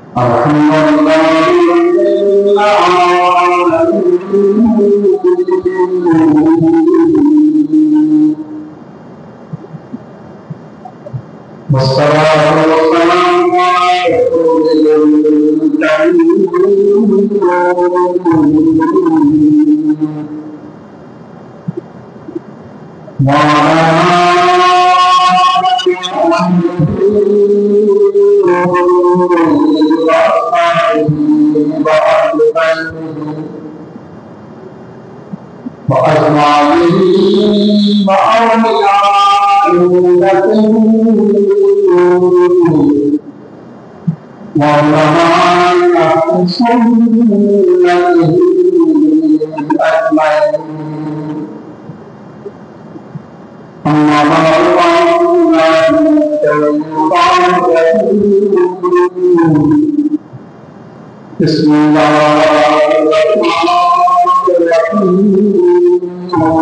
الحمد لله والصلاة والسلام على رسول وأزواجه وأوليائه وعلماء سنته أجمعين أما بعد بسم الله الرحمن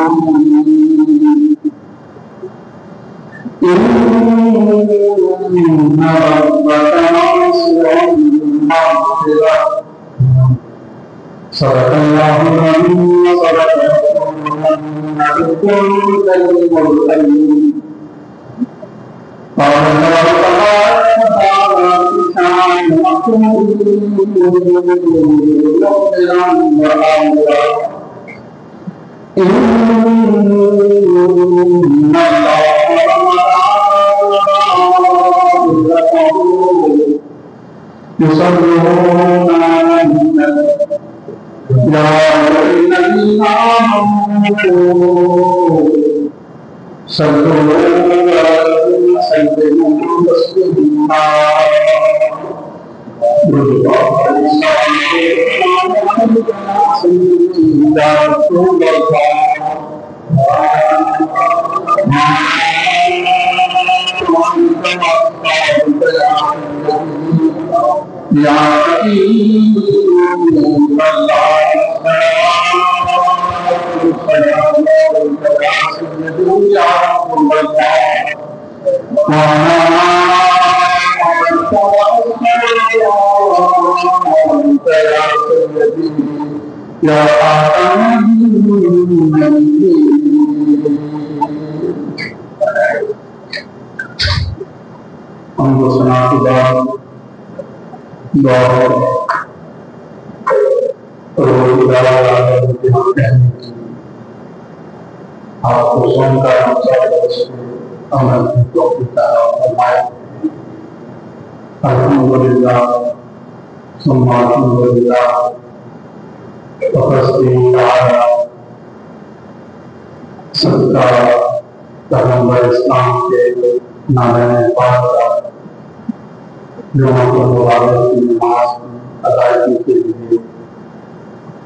الرحيم إن ربك واسع المغفرة صدق الله العظيم وصدق رسوله الكريم الأمين قال الله تعالى في شأن مخبرا وآمرا إن الله يصلون على النبي يا أيها الذين آمنوا صلوا عليه وسلموا تسليما يا رسول الله يا حبيب الله يا رسول الله يا خاتم النبيين ہم کو سنا کے بعد دعا آپ کو سن کر عمل کی توفیق عطا فرمائے الحمدللہ ثم الحمدللہ وقصدی تعالی صدقہ پیغمبر اسلام کے نام پاک کا جمعہ کو مبارک کی نماز کی ادائیگی کے لیے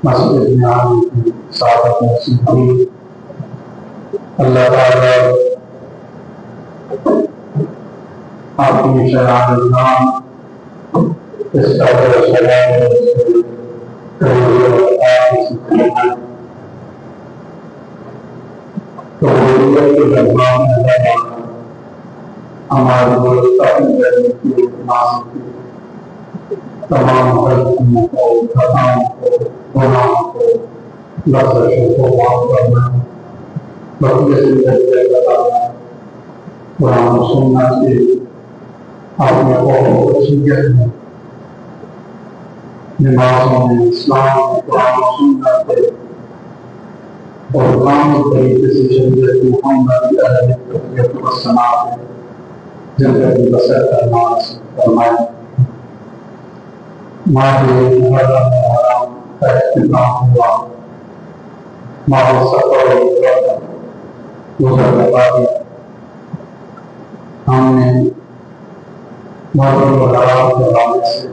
مسجد میں آنے کی سعادت نصیب کی اللہ تعالی آپ کی شرح نام اس کا ہمارے تمام غلطیوں کو خطاؤں کو گناہوں کو لفظوں کو معاف کرنا بقیہ زندگی بتانا قرآن و سنت سے اپنے قوم و وصیت میں نمازوں میں اسلام میں قرآن و سنت پہ اور کامل طریقے سے شریعت محمد کی اہلیت و سنت میں زندگی بسر کرنا فرمائے ماہ محرم محرم کا اختتام ہوا ماہ سفر گزر لگا دیا ہم نے محرم محرم کے حوالے سے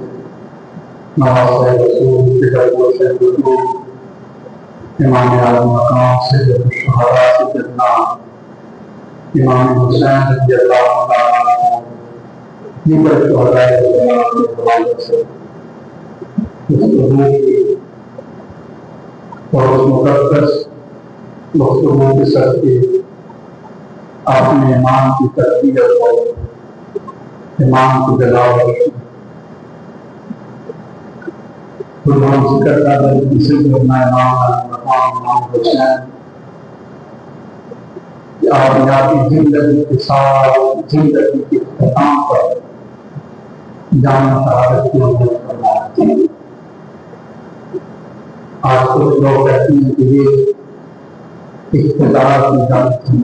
نواز رسول فکر سے گفتگو امام اعظم مقام سید الشہداء سیدنا امام حسین رضی اللہ تعالیٰ عنہ دیگر شہداء کے حوالے سے گفتگو کی اور اس مقدس گفتگو کے ساتھ اپنے امام کی تربیت اور امام کی دلاوت ہم ذکر کر رہے کسی کو اپنا امام حسین کہ آپ نے آپ کی زندگی کے ساتھ زندگی کے اختتام پر جان شہادت کی عمل فرمایا تھی۔ آج کچھ لوگ کہتے ہیں کہ یہ اقتدار کی جنگ تھی،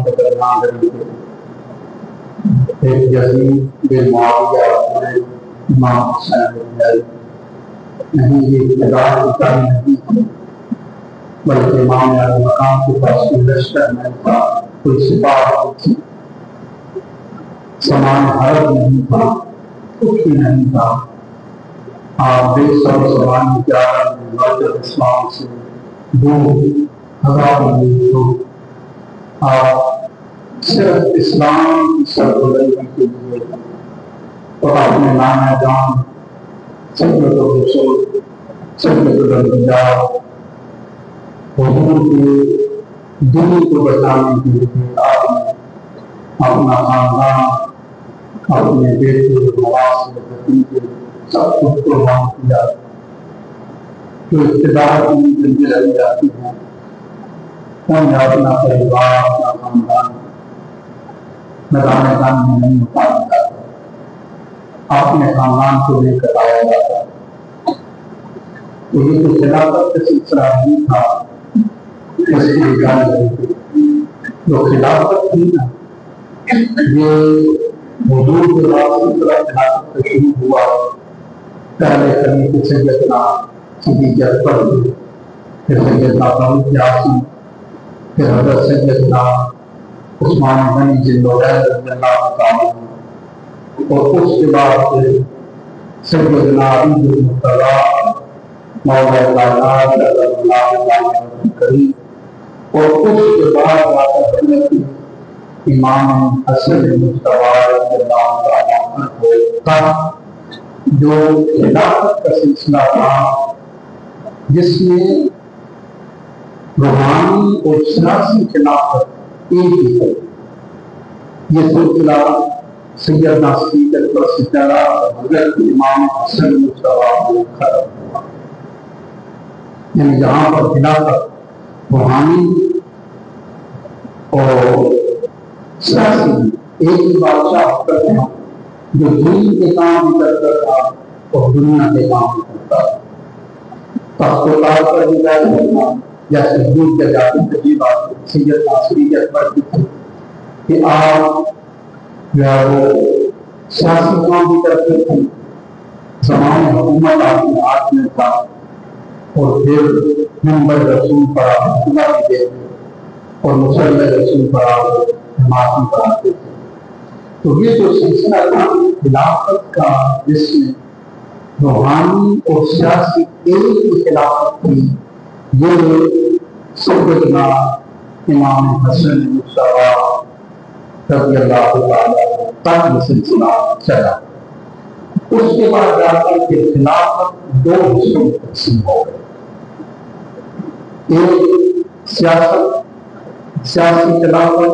کے درمیان لڑی تھی۔ ایک یزید بن معاویہ اور امام حسین بن علی، نہیں یہ اقتدار کی جنگ نہیں تھی، بلکہ امام علی مقام کے پاس کوئی لشکر نہیں تھا، کوئی سپاہ نہیں تھی، سامان حرب نہیں تھا، کچھ بھی نہیں تھا۔ آپ بے سر زبانی کے عالم میں مرکز اسلام سے دور، ہزار میل دور، آپ صرف اسلام کی سربلندی کے لیے اور اپنے نانا جان سید الرسول سید الانبیاء حضور کے دین کو بچانے کے لیے آپ نے اپنا خاندان، اپنے بیٹے، نواسے، بھتیجے سب کچھ قربان کیا۔ جو اقتدار کی زندگی رہ جاتی ہے ان میں اپنا پریوار، اپنا خاندان میدان جنگ میں نہیں اتارا جاتا، اپنے خاندان کو لے کر آیا جاتا۔ تو یہ جو خلافت کا سلسلہ نہیں تھا اس کی جان رہی تھی، جو خلافت تھی نا یہ حضور کے بعد سلسلہ خلافت کا شروع ہوا۔ پہلے خلیفہ سیدنا صدیق اکبر، پھر سیدنا فاروق اعظم، پھر حضرت سیدنا عثمان غنی ذوالنورین رضی اللہ تعالیٰ عنہ، اور اس کے بعد پھر سیدنا علی بن مرتضیٰ مولا کائنات رضی اللہ تعالیٰ کریم، اور اس کے بعد جا کر حضرت امام حسن مجتبیٰ رضی اللہ تعالیٰ عنہ کا جو خلافت کا سلسلہ تھا جس میں روحانی اور سیاسی خلافت ایک ہی ہے۔ یہ سلسلہ سیدنا صدیق اکبر سے چلا اور حضرت امام حسن مجتبیٰ کو ختم ہوا۔ یعنی جہاں پر خلافت روحانی اور سیاسی ایک ہی بادشاہ ہوتا تھا جو دین کے کام بھی کرتا تھا اور دنیا کے کام بھی کرتا تھا۔ تخت و تاج پر بھی بیٹھ کرنا جیسے حضور کے جاتے تھے، یہ بات سیدنا صدیق اکبر کی تھی کہ آپ جو ہے وہ سیاسی کام بھی کرتے تھے، زمان حکومت آپ کے ہاتھ میں تھا، اور پھر منبر رسول پر آپ خطبہ بھی دیتے اور مصلی رسول پر آپ نماز بھی پڑھاتے تھے۔ تو یہ جو سلسلہ تھا خلافت کا جس میں روحانی اور سیاسی ایک ہی خلافت تھی، یہ سیدنا امام حسن مجتبیٰ رضی اللہ تعالیٰ تک یہ سلسلہ چلا۔ اس کے بعد جا کر کے خلافت دو حصوں میں تقسیم ہو گئی، ایک سیاسی خلافت،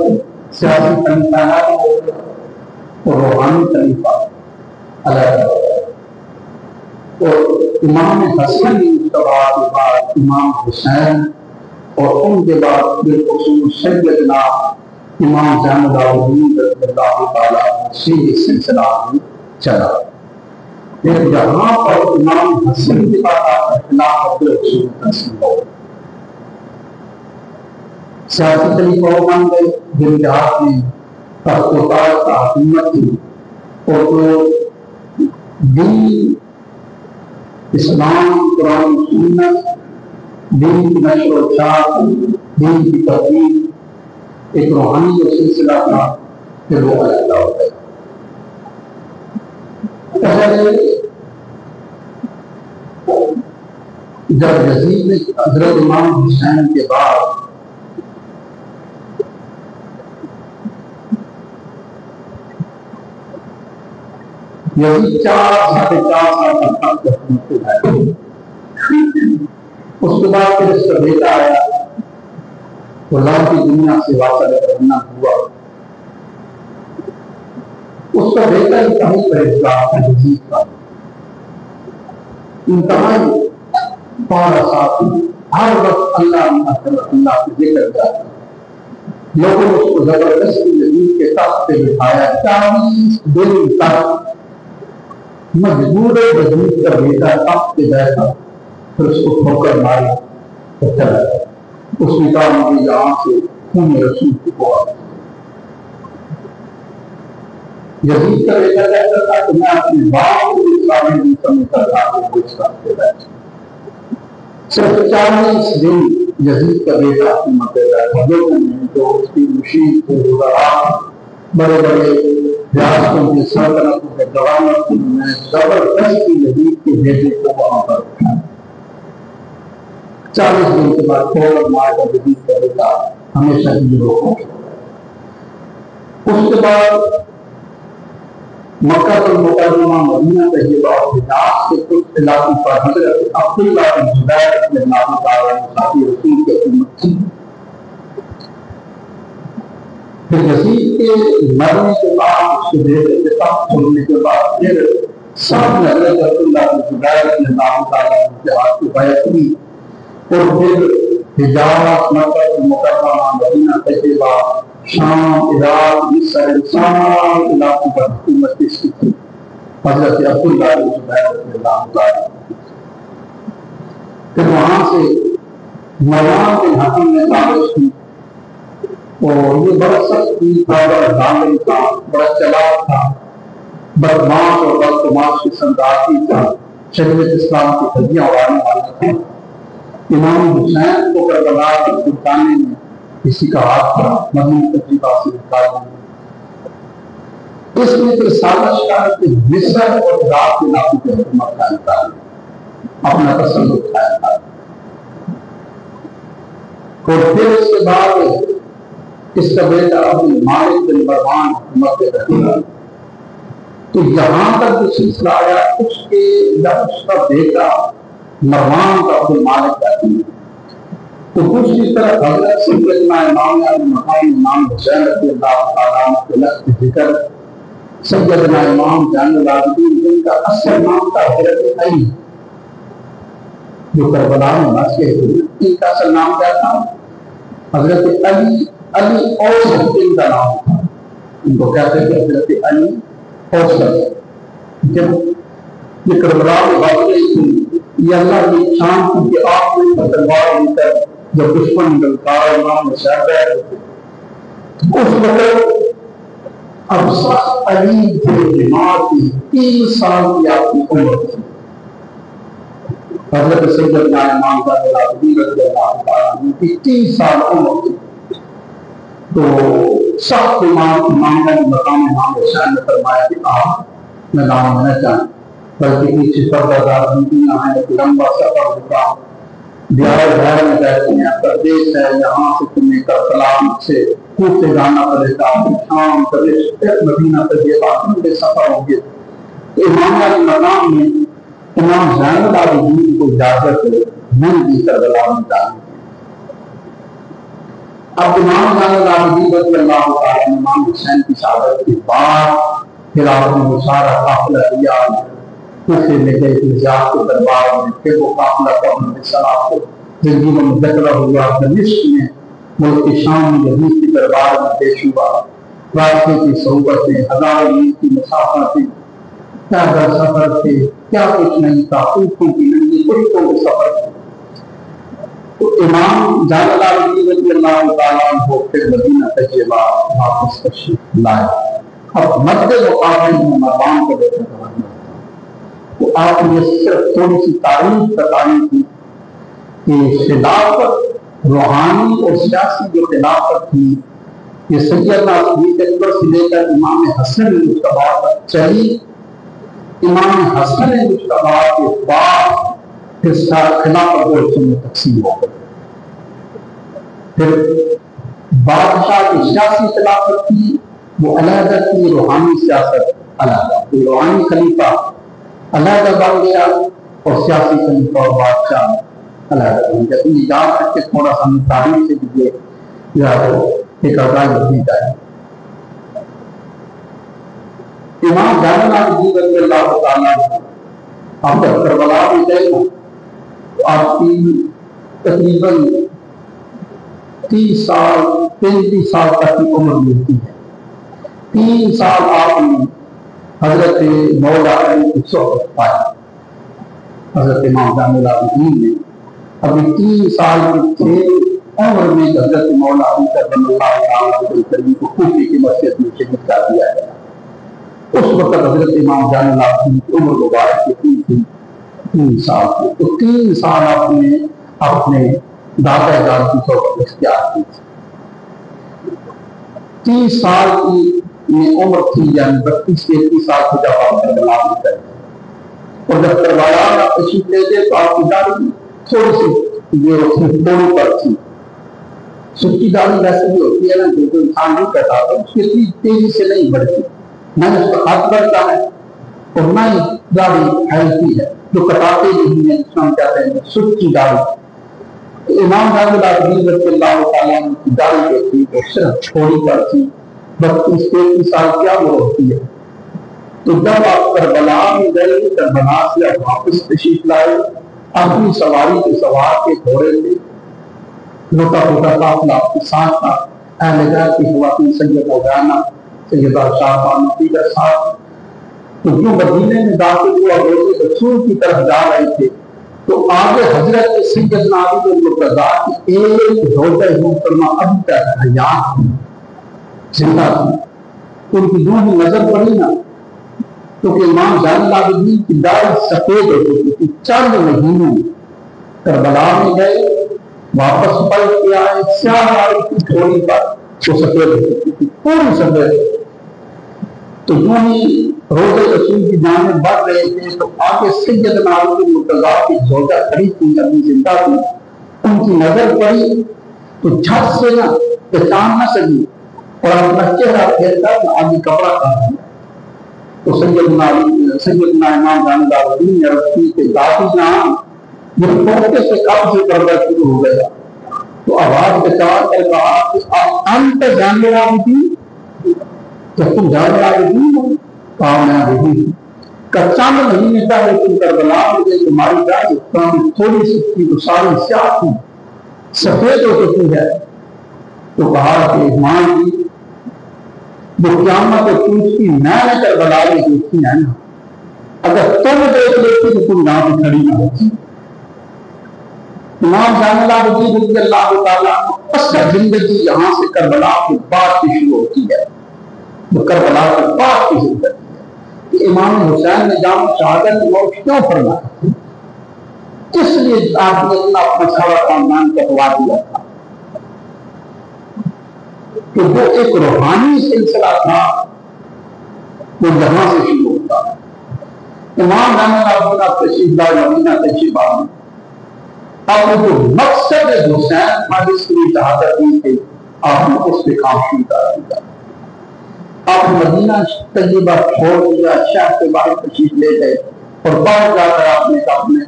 سیاسی خلیفہ ہو گیا اور روحانی خلیفہ علیحدہ ہو گیا۔ اور امام حسن مجتبیٰ کے بعد امام حسین، اور ان کے بعد بالخصوص سیدنا امام زین العابدین رضی اللہ تعالیٰ عنہ سے یہ سلسلہ چلا۔ لیکن جہاں پر امام حسن کے بعد خلافت رسول تقسیم ہو گئی، سیاسی خلیفہ بن گئے جن کے ہاتھ میں تخت و تاج کا حکومت تھی، اور جو دین، اسلام، قرآن و سنت، دین کی نشر و اشاعت، دین کی تبلیغ، ایک روحانی جو سلسلہ تھا پھر وہ علیحدہ ہو گیا۔ پہلے جب یزید نے حضرت امام حسین کے بعد یزید 4 سال تک حکومت پہ رہا۔ اس کے بعد پھر اس کا بیٹا آیا، اللہ کی دنیا سے واصل کرنا ہوا، اس کا بیٹا انتہائی پرہیزگار تھا، یزید کا انتہائی پارا ساتھی، ہر وقت اللہ کا ذکر کرتا، لوگوں نے اس کو زبردستی یزید کے تخت پہ بٹھایا، 40 دن تک مجبور یزید کا بیٹا تخت پہ بیٹھا، پھر اس کو ٹھوکر ماری تو چلا گیا۔ اس نے کہا مجھے یہاں سے خون رسول کی بہت۔ یزید کا بیٹا کہتا تھا کہ میں اپنے باپ کو اسلامی نہیں سمجھتا تھا کہ وہ اس تخت پہ بیٹھا۔ صرف 40 دن یزید کا بیٹا اپنی مدد بیٹھا، لوگوں نے جو اس کی مشیر کو وزراء، بڑے بڑے ریاستوں کے سلطنتوں کے گورنر نے زبردستی یزید کے بیٹے کو وہاں پر اٹھایا۔ 40 دن کے بعد فوراً مار کر یزید کا بیٹا ہمیشہ کے لیے روک ہو گیا۔ اس کے بعد مکہ المکرمہ، مدینہ طیبہ اور حجاز کے کچھ علاقوں پر حضرت عبداللہ بن زبیر رضی اللہ تعالیٰ عنہ صحابی رسول کی حکومت تھی۔ پھر یزید کے مرنے کے بعد، اس کے بیٹے کے تخت چھوڑنے کے بعد، پھر سب نے حضرت عبداللہ بن زبیر رضی اللہ تعالیٰ عنہ کے ہاتھ کو بیعت کی، اور پھر حجاز، مکہ المکرمہ، مدینہ طیبہ، شام، عراق، مصر، سارے علاقوں پر حکومت کی تھی حضرت عبداللہ بن زبیر رضی اللہ تعالیٰ عنہ۔ پھر وہاں سے مروان بن حکم نے سازش کی، اور یہ بڑا سخت تھا، بڑا ظالم تھا، بڑا چلاک تھا، بدماش اور بدتماش قسم کا آدمی تھا، شریعت اسلام کی دھجیاں اڑانے والا تھا۔ امام حسین کو کربلا کے سلطانے میں کسی کا ہاتھ تھا، مدینہ طیبہ سے نکالنے میں۔ اس نے پھر سازش کر کے مصر اور عراق کے علاقوں کی حکومت قائم کر اپنا تسلط قائم کر، اور پھر اس کے بعد اس کا بیٹا ابو مالک بن مروان حکومت پہ رہا۔ تو یہاں تک جو سلسلہ آیا اس کے جب اس کا بیٹا مروان کا عبد المالک کا تھی، تو دوسری طرف حضرت سیدنا امام علی مقام امام حسین رضی اللہ تعالیٰ عنہ کے لفظ ذکر سیدنا امام زین العابدین، جن کا اصل نام تھا حضرت علی، جو کربلا میں مر گئے تھے، ان کا اصل نام کیا تھا؟ حضرت علی اوسط ان کا نام تھا، ان کو کہتے تھے حضرت علی اوسط۔ جب یہ کربلا میں بات رہی تھی، یہ اللہ کی شان تھی کہ آپ کو تلوار لے کر جب دشمن گلکار امام حسین رہ رہے تھے، اس وقت اب سخت علی جو بیمار تھی، 3 سال کی آپ کی عمر تھی۔ حضرت سیدنا امام زین العابدین رضی اللہ تعالیٰ عنہ کی 3 سال عمر تھی، تو سخت امام نے مقام امام حسین نے فرمایا کہ آپ میں نام نہ جائیں، بلکہ پیچھے پردہ بیویاں ہیں، ایک لمبا سفر ہوگا، بیار بہر میں بیٹھتے ہیں، پردیش ہے، یہاں سے تمہیں کربلا سے کوفے جانا پڑے گا، شام پردیش، پھر مدینہ طیبہ، لمبے سفر ہوں گے۔ تو امام علی مقام نے امام زین العابدین کو اجازت نہیں دی کربلا میں جانے کی۔ اب امام زین العابدین رضی اللہ تعالیٰ عنہ امام حسین کی شہادت کے بعد پھر آپ نے وہ سارا قافلہ لیا، کوفے میں گئے تھے زیاد کے دربار میں، پھر وہ قافلہ قوم علیہ السلام کو زندگی میں ذکر ہوا، دمشق میں ملک شام میں یزید کے دربار میں پیش ہوا، راستے کی صحبتیں، ہزاروں میل کی مسافت، پیدل سفر تھے، کیا کچھ نہیں تھا، اونٹوں کی ننگی اونٹوں کے سفر تھے۔ تو امام زین العابدین رضی اللہ تعالیٰ عنہ پھر مدینہ طیبہ واپس تشریف لائے۔ اب مد مقابل میں مروان کو بیٹا گورنر، تو آپ نے صرف تھوڑی سی تعریف بتائی تھی کہ خلافت روحانی اور سیاسی جو خلافت تھی، یہ سیدنا صدیق اکبر سے لے کر امام حسن مجتبیٰ تک چلی۔ امام حسن مجتبیٰ کے بعد پھر خلافت دو حصوں میں تقسیم ہو گئی۔ پھر بادشاہ کی سیاسی خلافت تھی وہ علیحدہ تھی، روحانی سیاست علیحدہ، روحانی خلیفہ علیحدہ بن گیا اور سیاسی خلیفہ اور بادشاہ علیحدہ بن گیا۔ یہ یاد رکھ کے تھوڑا سا تاریخ سے بھی یا ایک آگاہی دی جائے۔ امام جان العابدین رضی اللہ تعالیٰ آپ جب کربلا میں گئے نا تو آپ کی تقریباً 30 سال 35 سال تک کی عمر ملتی ہے. 3 سال آپ نے حضرت مولا علی کی صحبت پائی. حضرت امام جان العابدین نے ابھی 3 سال کی تھے عمر میں حضرت مولا علی کرم اللہ تعالیٰ عنہ کو کوفے کی مسجد میں شہید کر دیا گیا. اس وقت حضرت امام جان العابدین کی عمر مبارک کی تھی 3 سال کی. تو 3 سال آپ نے اپنے دادا جان کی صحبت اختیار کی تھی. 30 سال کی عمر تھی یعنی 32-33 سال کی جب آپ کربلا میں گئے اور جب کربلا میں تشریف لے گئے تو آپ کی داڑھی تھوڑی سی یہ تھوڑی پر تھی. سچی داڑھی ویسے بھی ہوتی ہے نا جو انسان نہیں کرتا تو اس کی اتنی تیزی سے نہیں بڑھتی. نہ اس کا ہاتھ بڑھتا ہے اور نہ ہی داڑھی پھیلتی ہے جو کٹاتے نہیں ہیں جس ہم کہتے ہیں سچی داڑھی. امام جان العابدین رضی اللہ تعالیٰ عنہ کی داڑھی جو تھی وہ صرف تھوڑی پر تھی. 32-33 سال کیا وہ ہوتی ہے. تو جب آپ کربلا میں گئے کربلا سے آپ واپس تشریف لائے اپنی سواری کے سوار کے گھوڑے سے موٹا موٹا قافلہ آپ کے ساتھ تھا. اہل بیت کی خواتین سید مولانا سیدہ شاہبانو دیگر ساتھ. تو جو مدینے میں داخل ہوا روزے رسول کی طرف جا رہے تھے تو آگے حضرت سیدنا علی بن مرتضیٰ کی ایک روزہ محترمہ ابھی تک حیات تھی زندہ تھی. ان کی جو ہی نظر پڑی نا کیونکہ امام جان العابدین کی داڑھی سفید ہو چکی تھی. چند مہینے کربلا میں گئے واپس پلٹ کے آئے سیاہ داڑھی کی تھوڑی پر وہ سفید ہو چکی تھی پوری سفید. تو جو ہی روزے رسول کی جانب بڑھ رہے تھے تو آگے سیدنا علی بن مرتضیٰ کی زوجہ کھڑی تھی ابھی زندہ تھی. ان کی نظر پڑی تو جھٹ سے نہ پہچان نہ سکی اور اپنا چہرہ پھیر کر آگے کپڑا کاٹ دیا. تو سیدنا امام جان العابدین نے عرض کی کہ دادی جان یہ پوتے سے کب سے پردہ شروع ہو گیا. تو آواز بچار کر کہا کہ انت جان العابدین کہ تم جان العابدین ہو. کہا میں وہی ہوں. چند مہینے پہلے تم کربلا میں گئے تمہاری داڑھی تھوڑی سی تھی تو ساری سیاہ تھی سفید ہو چکی ہے. تو کہا کہ ماں جی جو قیامت پوچھتی میں نے کربلا میں دیکھی ہے نا اگر تم دیکھ لیتی تو تم یہاں پہ کھڑی نہ ہوتی. امام جان العابدین رضی اللہ تعالیٰ اصل زندگی یہاں سے کربلا کے بعد کی شروع ہوتی ہے. وہ کربلا کے بعد کی زندگی ہے. امام حسین نے جام شہادت موت کیوں فرمایا؟ کس لیے آپ نے اپنا سارا خاندان کٹوا دیا تھا؟ کہ وہ ایک روحانی سلسلہ تھا وہ یہاں سے شروع ہوتا ہے. امام جان العابدین تشریف لائے مدینہ تشریف آئے. اب جو مقصد حسین تھا جس کے لیے شہادت دی تھی آپ نے اس پہ کام شروع کر دیا. آپ مدینہ طیبہ چھوڑ دیا شہر کے باہر تشریف لے گئے اور باہر جا کر آپ نے اپنے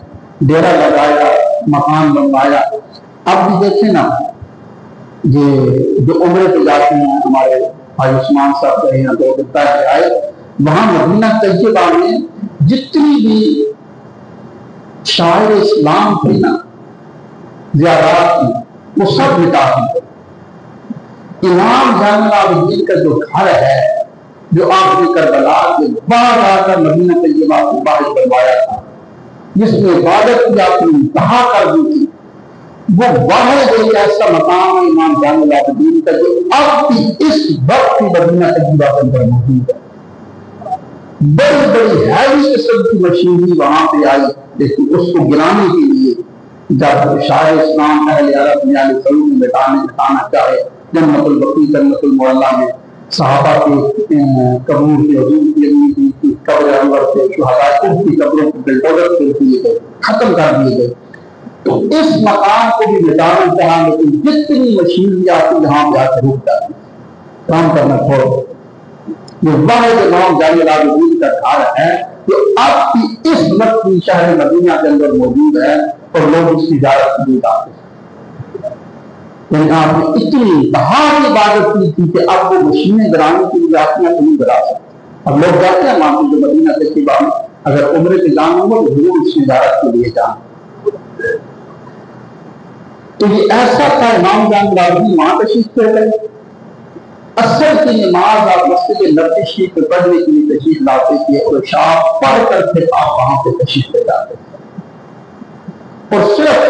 ڈیرا لگایا مکان بنوایا. اب بھی دیکھیں نا یہ جو عمرے پہ جاتے ہیں ہمارے بھائی عثمان صاحب گئے ہیں 2 دن پہلے آئے وہاں مدینہ طیبہ میں جتنی بھی شاعر اسلام تھی نا زیارات کی وہ سب مٹا دی. امام جان العابدین کا جو گھر ہے جو آپ نے کربلا کے باہر آ کر مدینہ طیبہ کو باہر کروایا تھا جس میں عبادت کی آپ نے انتہا کر دی تھی وہ واحد ایک ایسا مقام ہے امام جان العابدین کا جو اب بھی اس وقت کی مدینہ طیبہ کے اندر موجود ہے. بڑی بڑی ہیوی قسم کی مشینری وہاں پہ آئی لیکن اس کو گرانے کے لیے جب شاعر اسلام اہل عرب میں اہل سعود میں بتانا چاہے جنت البقیع جنت المعلا میں صحابہ کے قبور کے حضور کی امی کی قبر انور سے شہداء کی قبروں کو بلڈوزر سے دیے گئے ختم کر دیے گئے. تو اس مقام کو بھی مٹانا چاہا لیکن جتنی مشینری آتی یہاں پہ آ کے رک جاتی کام کرنا چھوڑ. یہ واحد امام جان العابدین کا گھر ہے جو اب بھی اس مکی شہر مدینہ کے اندر موجود ہے اور لوگ اس کی زیارت کی آتے ہیں. یعنی آپ نے اتنی بہار عبادت کی تھی کہ اب وہ مشینیں گرانے کی لیے آپ نہیں گرا سکتے. اب لوگ جاتے ہیں وہاں جو مدینہ طیبہ میں، اگر عمرے کے جانا ہو تو ضرور اس زیارت کے لیے جانا. تو یہ ایسا تھا امام جان راضی وہاں تشریف لے گئے. اصل کی نماز آپ مسجد نبوی شریف پہ پڑھنے کے لیے تشریف لاتے تھے اور عشاء پڑھ کر پھر آپ وہاں پہ تشریف لے جاتے تھے. اور صرف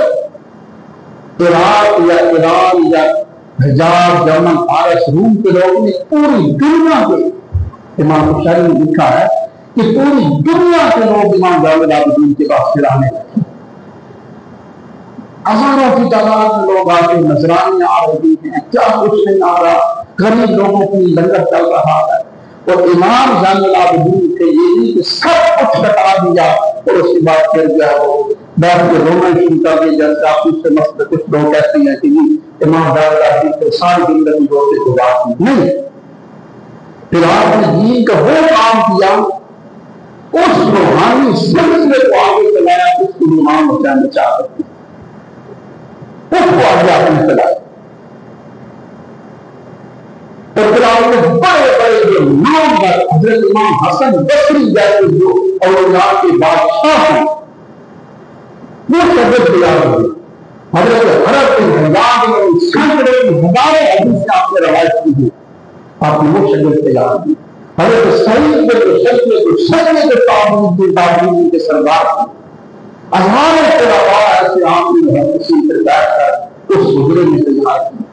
عراق یا ایران یا حجاز یمن فارس روم کے لوگ نے پوری دنیا کے، امام بخاری نے لکھا ہے کہ پوری دنیا کے لوگ امام زین العابدین کے پاس پھرانے لگے. ہزاروں کی تعداد میں لوگ آتے، نذرانیاں آ رہی ہیں، کیا کچھ نہیں آ رہا، غریب لوگوں کی لنگر چل رہا ہے. اور امام زین العابدین کے یہ نہیں کہ سب کچھ بتا دیا اور اس کے بعد پھر جو ہے وہ بیٹھ کے رونا شروع کر دیا. جیسے آپ اس سے مسئلہ کچھ لوگ کہتے ہیں کہ امام زین العابدین کو ساری زندگی روتے گزار دی. نہیں، پھر آپ نے دین کا وہ کام کیا، اس روحانی سلسلے کو آگے چلایا جس کے لیے امام حسین نے چاہتے تھے، اس کو آگے آپ نے چلایا. اور پھر آپ نے بڑے بڑے جو نامور حضرت امام حسن بصری جیسے جو اولیاء کے بادشاہ ہیں وہ شگرد تیار ہوئے. حضرت حرب بن حیان نے سینکڑوں ہزاروں حدیث سے آپ نے روایت کی ہے، آپ نے وہ شگرد تیار ہوئے. حضرت سعید بن سجدے کے تعبیر کے سردار تھے. ہزاروں خلفاء ایسے آپ نے محدثین پر بیٹھ کر اس حجرے میں تیار کی.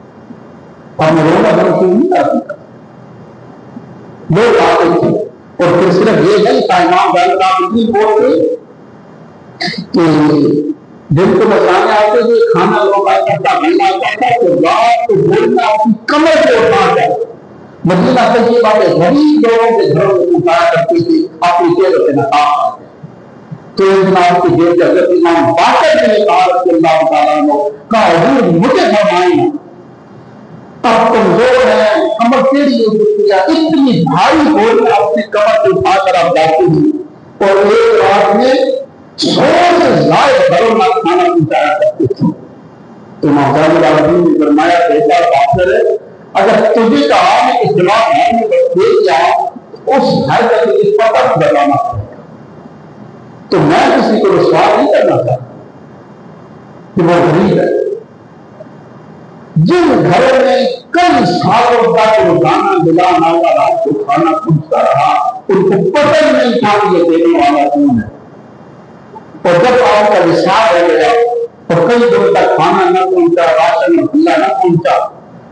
اور میں رونا بند کیوں نہیں آتی تھا، لوگ آتے تھے. اور پھر صرف یہ نہیں تھا، امام زین العابدین بولتے کہ دن کو بچانے آتے تھے، کھانا لوگ آتا تھا، بھینا کرتا تو رات کو بولنا اپنی کمر سے اٹھا کر مدینہ طیبہ کے غریب لوگوں کے گھروں میں پہنچایا کرتی تھی اپنی چہرے سے نقاب. تو ایک دن آپ کی جیب سے حضرت امام باقر نے کہا رضی اللہ تعالیٰ عنہ کہا حضور مجھے فرمائیں، اب کمزور ہے، کمر ٹیڑھی ہو چکی ہے، اتنی بھاری بول میں اپنی کمر سے اٹھا کر آپ جاتے ہیں اور ایک رات میں 100 سے زائد گھروں میں کھانا پہنچایا کرتے تھے. تو امام زین العابدین نے فرمایا بیٹا باقر ہے، اگر تجھے کہا ہے کہ جواب ہے میں دے دیا اس گھر کا تجھے پتہ بتانا پڑے گا. تو میں کسی کو رسوا نہیں کرنا چاہتا کہ وہ غریب ہے. جن گھروں میں کئی سالوں تک روزانہ بلا نالا رات کو کھانا پہنچتا رہا ان کو پتہ نہیں تھا کہ یہ دینے والا کون ہے. اور جب آپ کا وصال ہو گیا اور کئی دنوں تک کھانا نہ پہنچا، راشن اللہ نہ پہنچا،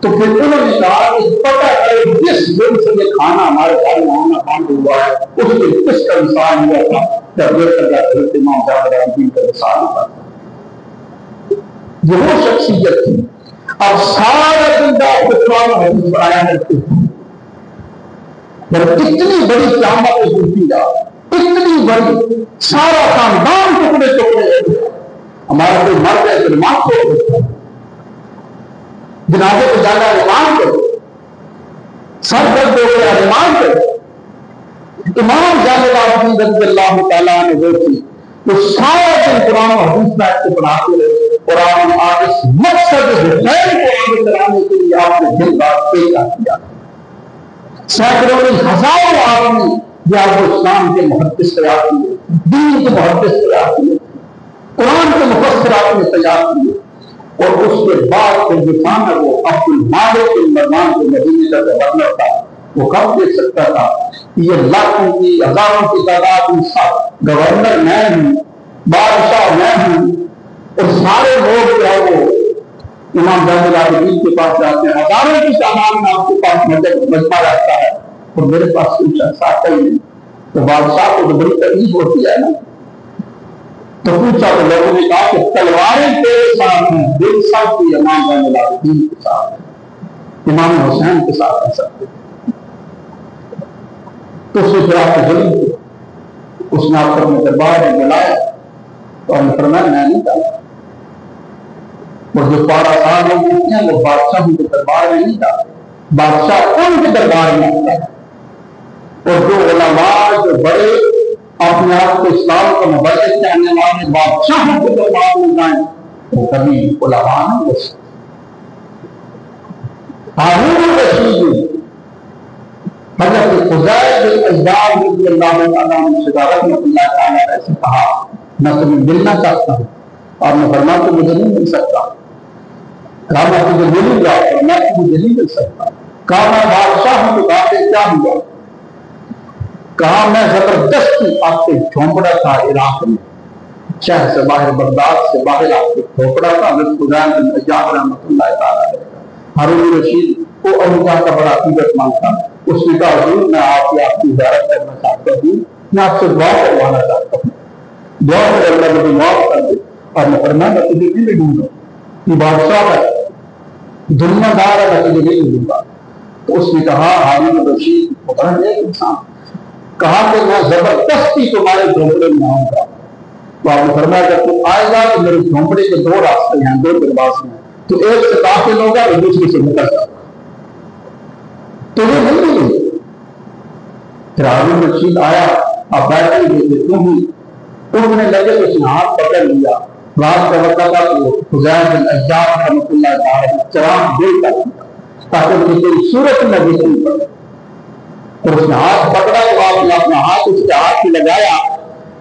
تو پھر انہوں نے کہا کہ پتہ کرے جس دن سے یہ کھانا ہمارے گھر میں ہونا بند ہوا ہے اس میں کس کا وصال ہوا تھا. جب یہ حضرت امام زین العابدین کا وصال ہوا، یہ وہ شخصیت تھی. اب سارا دن آپ کو قرآن حدیث پڑھایا کرتے تھے. جب اتنی بڑی قیامت ہوتی ہے، اتنی بڑی، سارا خاندان ٹکڑے ٹکڑے ہوتے ہیں. ہمارا کوئی مرد ہے تو نماز پڑھ لیتا ہے، جنازے کو جانا نماز پڑھو، سر درد ہو گیا نماز پڑھو. امام زین العابدین رضی اللہ تعالیٰ عنہ وہ تھی تو سارا دن قرآن و حدیث بیٹھ کے پڑھاتے رہے. اور آپ نے آج اس مقصد حسین کو آگے چلانے کے لیے آپ نے دن رات پیدا کیا. سینکڑوں ہزاروں آدمی جو آپ کو اسلام کے محدث تیار کیے، دین کے محدث تیار کیے، قرآن کے مفسر آپ نے تیار کیے. اور اس کے بعد پھر جو تھا نا وہ عبد المالک بن مروان جو مدینے کا گورنر تھا، وہ کب دیکھ سکتا تھا کہ یہ لاکھوں کی ہزاروں کی تعداد میں سب گورنر میں ہوں، بادشاہ میں ہوں، اور سارے لوگ جو ہے وہ امام زین العابدین کے پاس جاتے ہیں. ہزاروں کی تعداد میں آپ کے پاس مجمع رہتا ہے اور میرے پاس کوئی شخص آتا ہی نہیں. تو بادشاہ کو تو بڑی تکلیف ہوتی ہے نا. تو پوچھا تو لوگوں نے کہا کہ تلواریں تیرے ساتھ ہیں، دل سب کی امام زین العابدین کے ساتھ ہے، امام حسین کے ساتھ ہے سکتے. تو اس سے پھر آپ کو ضرور اس نے آپ کو اپنے دربار میں بلایا تو ہم نے فرمایا میں نہیں جاتا. اور جو 12 سال لوگ ہوتے ہیں وہ بادشاہ کے دربار میں نہیں جاتے، بادشاہ ان کے دربار میں آتا ہے. اور جو علماء جو بڑے اپنے آپ کو اسلام کا مبلغ کہنے والے بادشاہوں کے دربار میں جائیں وہ کبھی علماء نہیں ہو سکتے. ہارون الرشید حضرت خزیل بن اجداد رضی اللہ تعالیٰ عنہ سے رحمۃ اللہ تعالیٰ نے ایسے کہا میں تمہیں ملنا چاہتا ہوں، اور میں فرمایا تو مجھے نہیں مل سکتا، کہا میں تجھے ملوں گا، اور میں مجھے نہیں مل سکتا، کہا میں بادشاہ ہوں، تو کہا کہ کیا ہوا، کہا میں زبردستی آپ کے جھونپڑا تھا عراق میں، شہر سے باہر بغداد سے باہر آپ کے جھونپڑا تھا، حضرت خزیل بن اجداد رحمۃ اللہ تعالیٰ علیہ۔ ہارون رشید کو اللہ کا بڑا عقیدت مانتا، اس نے کہا حضور میں آپ کی زیارت کرنا چاہتا ہوں، میں آپ سے دعا کروانا چاہتا ہوں، دعا کر اللہ مجھے معاف کر دے، اور میں فرمایا میں تجھے نہیں ملوں گا، یہ بادشاہ ہے، دنیا دار ہے، میں تجھے نہیں ملوں گا۔ تو اس نے کہا ہارون رشید بڑا نیک انسان، کہا کہ میں زبردستی تمہارے جھونپڑے میں آؤں گا، تو آپ نے فرمایا جب تم آئے گا تو میرے جھونپڑے کے دو راستے ہیں، دو دروازے ہیں، تو ایک سے داخل ہوگا اور دوسرے سے نکل جائے گا، تو وہ نہیں ہوئی۔ پھر ہارون رشید آیا، اب بیٹھے ہوئے تھے، تم ہی اٹھنے لگے تو اس نے ہاتھ پکڑ لیا، رات کا وقت تھا تو خزیل بن اجداد رحمۃ اللہ تعالیٰ نے چراغ دے کر تاکہ مجھے کوئی صورت میں دکھنی پڑے، اور اس نے ہاتھ پکڑا تو آپ نے اپنا ہاتھ اس کے ہاتھ سے لگایا،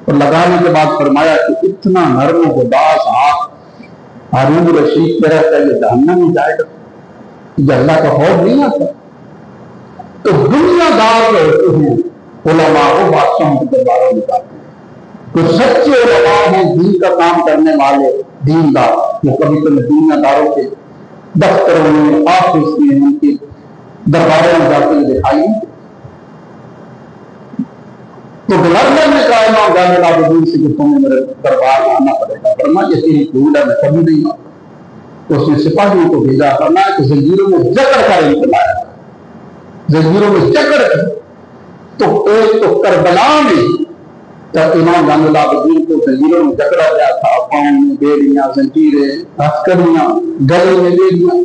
اور لگانے کے بعد فرمایا کہ اتنا نرم و گداز ہاتھ، ہارون رشید کہہ رہا تھا یہ جہنم میں جائے گا، یہ اللہ کا خوف نہیں آتا۔ تو دنیا دار جو ہوتے ہیں علماء وہ بادشاہوں کے درباروں میں جاتے ہیں، تو سچے علماء ہیں دین کا کام کرنے والے دیندار، وہ کبھی کبھی دنیا داروں کے دفتروں میں آفس میں ان کے درباروں میں جاتے ہوئے دکھائی۔ تو گورنر نے کہا امام زین العابدین سے کہ تمہیں میرے دربار میں آنا پڑے گا، فرمایا یہ تیری بھول ہے، میں کبھی نہیں آتا۔ تو اس نے سپاہیوں کو بھیجا، فرمایا کہ زنجیروں میں جکڑ کر ان کو لایا، زنجیروں میں جکڑ کر۔ تو ایک تو کربلا میں جب امام زین العابدین کو زنجیروں میں جکڑا گیا تھا، پاؤں میں بیڑیاں، زنجیریں، ہتھکڑیاں، گلے میں بیڑیاں،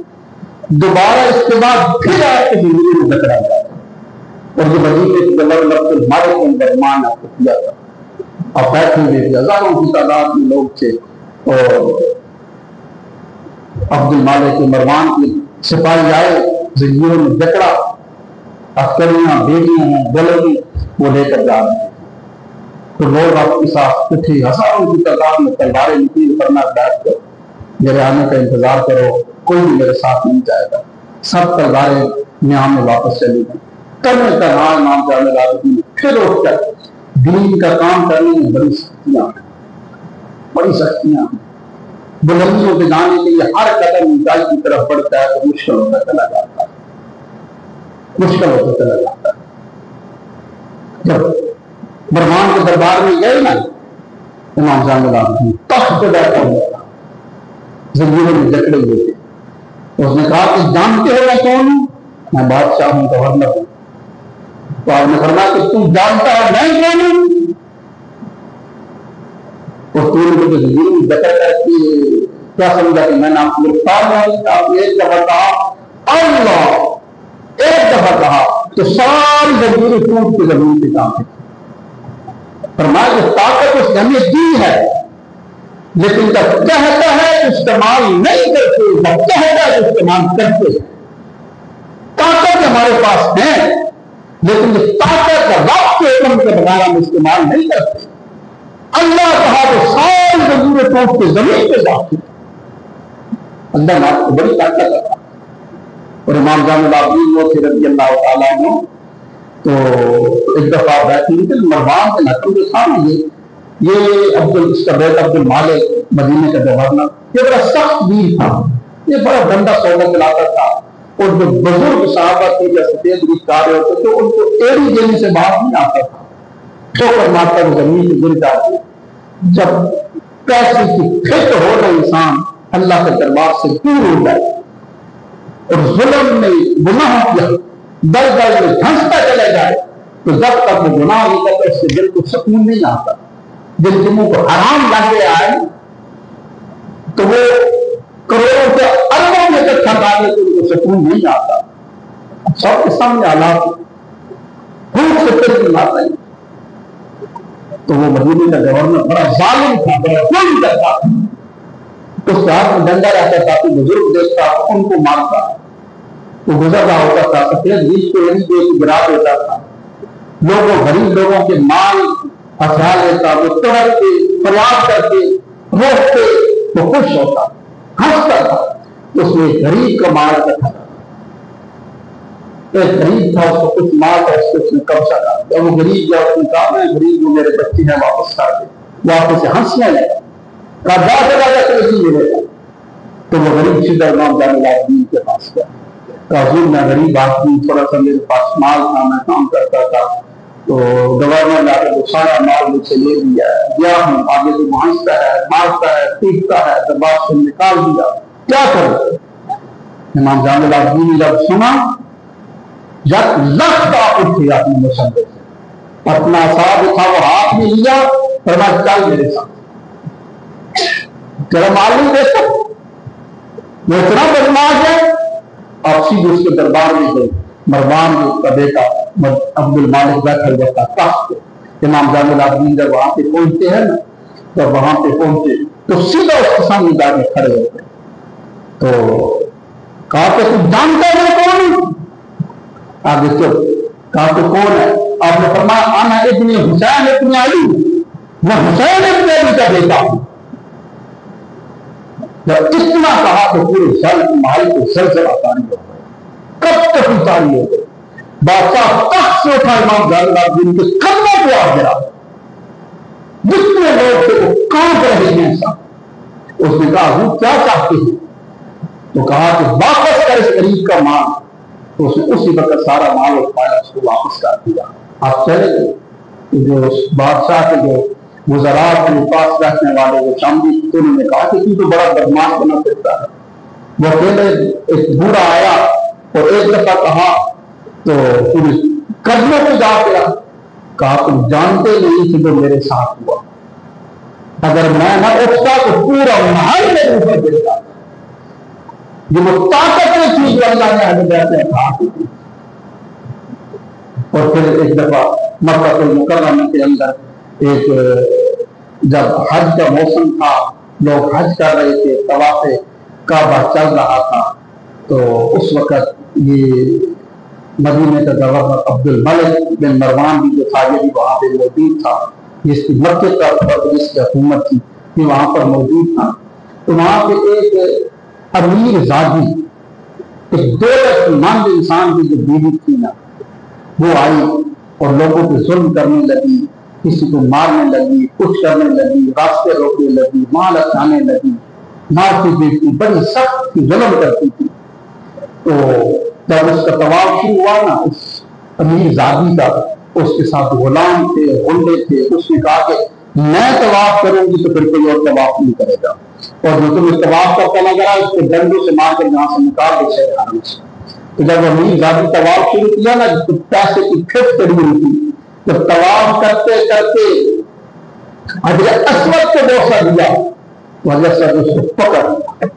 دوبارہ اس کے بعد پھر آپ کے زنجیروں میں جکڑا گیا تھا، اور یہ مدینے کے گورنر الملک کے درمیان آپ کو کیا تھا، اور بیٹھے ہوئے تھے، ہزاروں کی تعداد میں لوگ تھے، اور عبد المالک مروان کے سپاہی آئے، زنجیروں میں جکڑا، ہتھکڑیاں، بیڑیاں ہیں، گلے میں، وہ لے کر جا رہے ہیں۔ تو لوگ آپ کے ساتھ اٹھے، ہزاروں کی تعداد میں تلواریں نکلی، کرنا بیٹھ کر میرے آنے کا انتظار کرو، کوئی بھی میرے ساتھ نہیں جائے گا، سب تلواریں میاں میں واپس چلی گئی۔ کرنے کا نام امام زین العابدین پھر اٹھ کر دین کا کام کرنے میں بڑی سختیاں ہیں، بڑی سختیاں ہیں، بلندیوں پہ جانے کے لیے ہر قدم اونچائی کی طرف بڑھتا ہے تو مشکل ہوتا چلا جاتا ہے، مشکل ہوتا چلا جاتا ہے۔ جب مروان کے دربار میں گئے نا امام زین العابدین، تخت پہ بیٹھا ہوا تھا، زنجیروں میں جکڑے ہوئے تھے، اس نے کہا کہ جانتے ہو میں کون ہوں؟ میں بادشاہ ہوں، گورنر ہوں۔ تو آپ نے فرمایا کہ تم جانتا ہے میں کون ہوں؟ اور تو نے مجھے زنجیروں میں جکڑ کر کے کیا سمجھا کہ میں نے آپ کو گرفتار نہیں؟ آپ نے ایک دفعہ کہا اللہ، ایک دفعہ کہا تو ساری زنجیریں ٹوٹ کے زمین پہ کام، فرمایا کہ طاقت اس نے ہمیں دی ہے، لیکن جب کہتا ہے استعمال نہیں کرتے، جب کہتا ہے استعمال کرتے۔ طاقت ہمارے پاس ہے لیکن اس طاقت کا رب کے حکم کے بغیر ہم استعمال نہیں کرتے۔ اللہ کہا تو ساری زنجیریں ٹوٹ کے زمین پہ جاتی، اللہ نے آپ کو بڑی طاقت ہے۔ اور امام زین العابدین وہ تھے رضی اللہ تعالیٰ عنہ، تو ایک دفعہ بیٹھی تھی مروان کے نقل کے سامنے، یہ اس کا بیٹا عبد المالک مدینے کا گورنر، یہ بڑا سخت ویر تھا، یہ بڑا گندا سودا چلاتا تھا، اور جو بزرگ صحابہ تھے یا سفید ریش دار ہوتے تھے ان کو ایڑی دینے سے باہر نہیں آتا تھا، ٹھوکر مارتا وہ زمین سے گر جاتے۔ جب پیسے کی فکر ہو رہا انسان اللہ کے دربار سے دور ہو جائے اور ظلم میں گناہ کیا دل دل میں دھنستا چلا جائے، تو جب تک وہ گناہ نہیں کرتا اس سے دل کو سکون نہیں آتا۔ جن دنوں کو حرام لگے آئے تو وہ کروڑوں کے اربوں میں اکٹھا ڈالے تو ان کو سکون نہیں آتا۔ سب کے سامنے حالات بھوک سے پیٹ لاتا ہے۔ تو وہ مدینے کا گورنر بڑا ظالم تھا، بڑا ظلم کرتا تھا، اس کے ہاتھ میں ڈنڈا رہتا تھا، تو بزرگ دیکھتا ان کو مارتا، وہ گزر رہا ہوتا تھا، سفید ریچھ کو یعنی جو گرا دیتا تھا، لوگوں غریب لوگوں کے مال ہتھیا لیتا، وہ تڑپتے فریاد کرتے روکتے، وہ خوش ہوتا ہنستا تھا۔ اس میں غریب کا مال اکٹھا تھا، ایک غریب تھا، اس کو کچھ مال تھا، اس نے قبضہ کر دیا۔ وہ غریب جب اس نے کہا میں غریب ہوں، میرے بچے ہیں، واپس کر دے، واپس ہنسنے لگا، کہا جا چلا جا کے نہیں ملے گا۔ تو وہ غریب سیدھا امام جان العابدین کے پاس گیا، کہا حضور میں غریب آدمی، تھوڑا سا میرے پاس مال تھا، میں کام کرتا تھا، تو گورنر لا کے وہ سارا مال مجھ سے لے لیا ہے، گیا ہوں، آگے تو ہنستا ہے، مارتا ہے، پیٹتا ہے، دربار سے نکال دیا، کیا کروں؟ امام جان العابدین نے جب سنا یک لخت آپ اٹھے اپنے مسلح سے، اپنا صاحب تھا وہ ہاتھ میں لیا، فرمایا چل میرے ساتھ، تیرا معلوم دیکھو وہ اتنا بدماش ہے۔ آپ سیدھے اس کے دربار میں گئے، مروان جو کا بیٹا عبد المالک بیٹھا ہوا تھا تخت پہ، امام جان العابدین جب وہاں پہ پہنچتے ہیں نا، جب وہاں پہ پہنچے تو سیدھا اس کے سامنے جا کے کھڑے ہو گئے، تو کہا کہ تم جانتا ہے میں کون ہوں؟ آگے چپ، کہا تو کون ہے؟ آپ نے فرمایا انا ابن حسین ابن علی، میں حسین ابن علی کا بیٹا ہوں۔ جب اتنا کہا تو پورے سال کی مائی کو سلسلہ طاری ہو گئے، کب تک طاری ہو گئے، بادشاہ تخت سے اٹھا امام جان العابدین کے قدموں پہ آ گیا، جتنے لوگ تھے وہ کانپ رہے ہیں سب۔ اس نے کہا حضور کیا چاہتے ہیں؟ تو کہا کہ واپس کر اس غریب کا مال۔ تو اس نے اسی وقت سارا مال اٹھایا، اس کو واپس کر دیا۔ آپ چلے گئے، جو بادشاہ کے جو وزراء کے پاس رہنے والے وہ شاملی تھے، انہوں نے کہا کہ تو بڑا بدماش بنا پھرتا ہے۔ وہ اکیلے ایک بوڑھا آیا اور ایک دفعہ کہا تو پھر قدموں پہ جا کے کہا تم جانتے نہیں کہ جو میرے ساتھ ہوا، اگر میں نہ اٹھتا تو پورا محل میرے اوپر گرتا۔ جو وہ طاقت میں تھی جو اللہ نے حضرت نے کہا تھی۔ اور پھر ایک دفعہ مکہ المکرمہ کے اندر ایک جب حج کا موسم تھا، لوگ حج کر رہے تھے، طواف کعبہ چل رہا تھا، تو اس وقت یہ مدینے کا گورنر عبد الملک بن مروان بھی جو تھا یہ بھی وہاں پہ موجود تھا، جس کی مکے کا جس کی حکومت تھی یہ وہاں پر موجود تھا۔ تو وہاں پہ ایک امیر زادی، ایک دولت مند انسان کی جو بیوی تھی نا، وہ آئی اور لوگوں پہ ظلم کرنے لگی، کسی کو مارنے لگی، کچھ کرنے لگی، راستے روکنے لگی، مال اٹھانے لگی، مارتی پیٹتی، بڑی سخت ظلم کرتی تھی۔ تو جب اس کا طواف شروع ہوا نا اس امیر زادی کا، اس کے ساتھ غلام تھے، غنڈے تھے، اس نے کہا کہ میں طواف کروں گی تو پھر کوئی اور طواف نہیں کرے گا، اور جو تمہیں طواف کرتا نظر آئے اس کے ڈنڈوں سے مار کر یہاں سے نکال دے شہر حرم سے۔ تو جب امیر زادی طواف شروع کیا نا، جس کو پیسے کی پھٹ پڑی ہوئی تھی، جب طواف کرتے کرتے حضرت اسود کو بوسہ دیا تو حضرت اسود اس کو پکڑ لیا،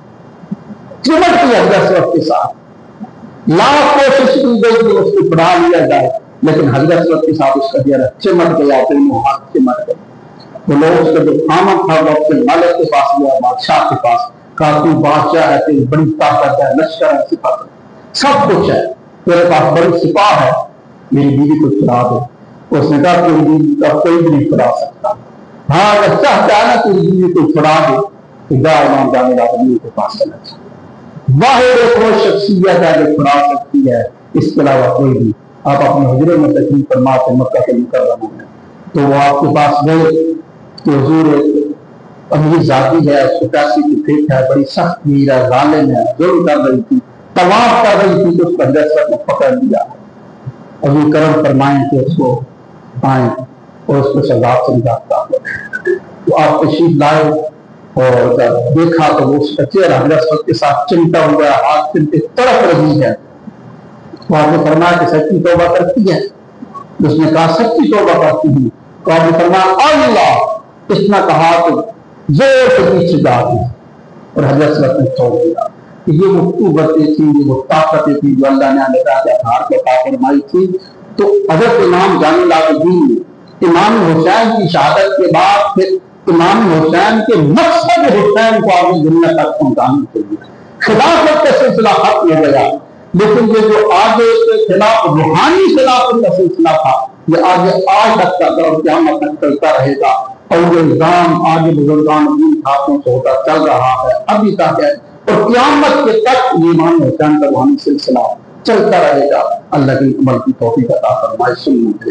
چمٹ کی حضرت اسود کے ساتھ، لاکھ کوشش کی گئی کہ اس کو پڑھا لیا جائے، لیکن حضرت اسود کے ساتھ اس کا چہرہ چمٹ گیا، دونوں ہاتھ چمٹ گئے۔ تو لوگ اس کا جو خامن تھا وہ اپنے مالک کے پاس گیا، بادشاہ کے پاس، کہا تو بادشاہ ہے، تیری بڑی طاقت ہے، لشکر ہے، سپاہ سب کچھ ہے، تیرے پاس بڑی سپاہ ہے، میری بیوی کو چھڑا دو۔ اس نے کہا تیری بیوی کا کوئی بھی نہیں چھڑا سکتا، ہاں اگر چاہتا ہے نا تیری بیوی کو چھڑا دے تو جا امام جان العابدین کے پاس چلا جا، واحد ایک وہ شخصیت ہے جو چھڑا سکتی ہے، اس کے علاوہ کوئی نہیں۔ آپ اپنے حجرے میں تشریف فرما کے مکہ کے مکرمہ میں، تو وہ آپ کے پاس گئے کہ حضور امیر ذاتی ہے، اس کو پیسے کی پھیٹ ہے، بڑی سخت میر ہے، ظالم ہے، ظلم کر رہی تھی، طواف کر رہی تھی، تو اس پر حضرت کو پکڑ لیا، حضور کرم فرمائیں کہ اس کو آئیں اور اس کو سزا سمجھاتا۔ تو آپ تشریف لائے اور جب دیکھا تو وہ اس کا چہرہ حضرت کے ساتھ چمٹا ہوا ہے، ہاتھ چمٹے تڑپ رہی ہے۔ تو آپ نے فرمایا کہ سچی توبہ کرتی ہے؟ اس نے کہا سچی توبہ کرتی ہوں۔ تو آپ نے فرمایا اللہ، اتنا کہا تو زور سے پیچھے جا دی اور حضرت نے چھوڑ دیا۔ یہ وہ قوتیں تھیں، یہ وہ طاقتیں تھیں جو اللہ نے اللہ کے آدھار کو عطا فرمائی تھی۔ تو حضرت امام جان العابدین امام حسین کی شہادت کے بعد پھر امام حسین کے مقصد حسین کو آگے دنیا تک پہنچانے کے لیے خلافت کا سلسلہ ختم ہو گیا، لیکن یہ جو آگے اس کے خلاف روحانی خلافت کا سلسلہ تھا، یہ آگے آج تک کا دور قیامت تک چلتا رہے گا، اور یہ نظام آگے بزرگان دین ہاتھوں سے ہوتا چل رہا ہے، ابھی تک ہے، اور قیامت کے تک ایمان حسین کا روحانی سلسلہ چلتا رہے گا۔ اللہ کی عمل کی توفیق عطا فرمائے۔ سنت